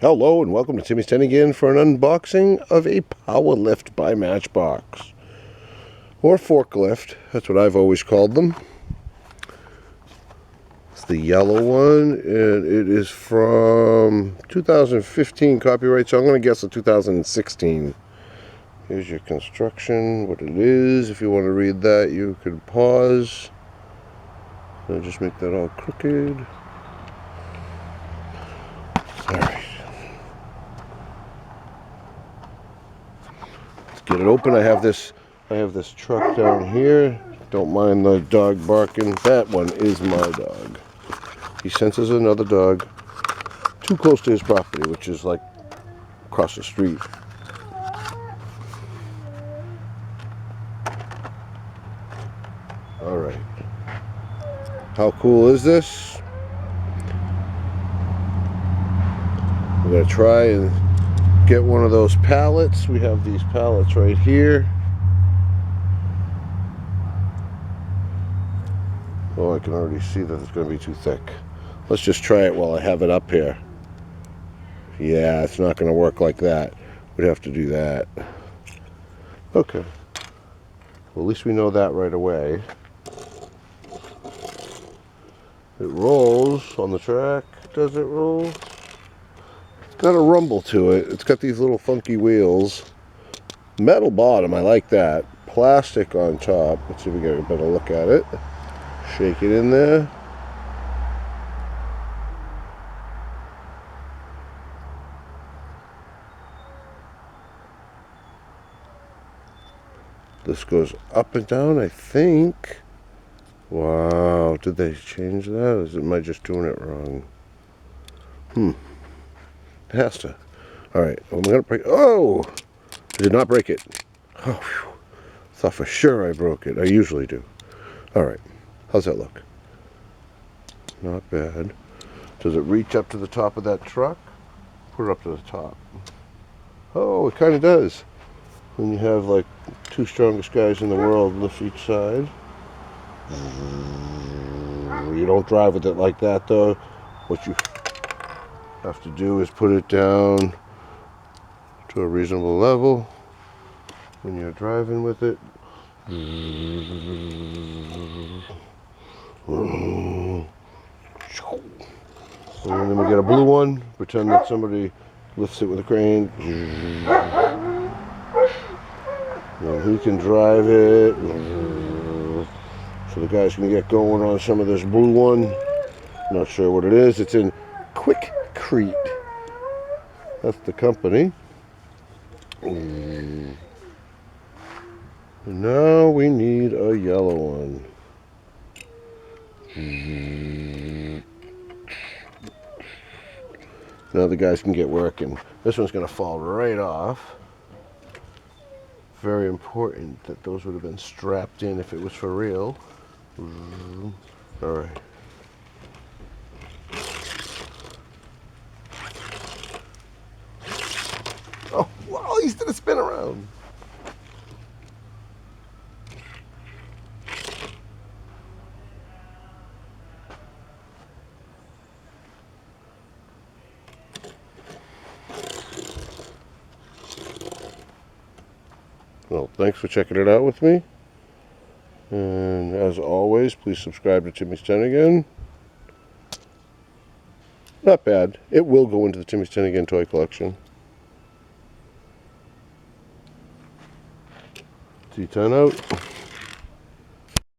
Hello and welcome to Timmy's 10 again for an unboxing of a power lift by Matchbox. Or forklift, that's what I've always called them. It's the yellow one and it is from 2015 copyright, so I'm going to guess a 2016. Here's your construction, what it is. If you want to read that, you can pause. I'll just make that all crooked. Alright. Get it open. I have this truck down here. Don't mind the dog barking. That one is my dog. He senses another dog too close to his property, which is like across the street. Alright. How cool is this? We're going to try and get one of those pallets. We have these pallets right here. Oh, I can already see that it's going to be too thick. Let's just try it while I have it up here. Yeah, it's not going to work like that. We'd have to do that. Okay. Well, at least we know that right away. It rolls on the track. Does it roll? It's got a rumble to it. It's got these little funky wheels. Metal bottom, I like that. Plastic on top. Let's see if we get a better look at it. Shake it in there. This goes up and down, I think. Wow, did they change that? Or am I just doing it wrong? It has to. Alright, I'm going to break. Oh! I did not break it. Oh, whew. Thought for sure I broke it. I usually do. Alright, how's that look? Not bad. Does it reach up to the top of that truck? Put it up to the top. Oh, it kind of does. When you have like two strongest guys in the world lift each side. You don't drive with it like that though. What you have to do is put it down to a reasonable level when you're driving with it. And then we get a blue one. Pretend that somebody lifts it with a crane. And he can drive it. So the guys can get going on some of this blue one. Not sure what it is. It's in Quickcrete. That's the company. And now we need a yellow one. Now the guys can get working. This one's going to fall right off. Very important that those would have been strapped in if it was for real. Alright. Oh, wow, he's gonna spin around. Well, thanks for checking it out with me. And as always, please subscribe to Timmy's 10 again. Not bad. It will go into the Timmy's 10 again toy collection. T10 out.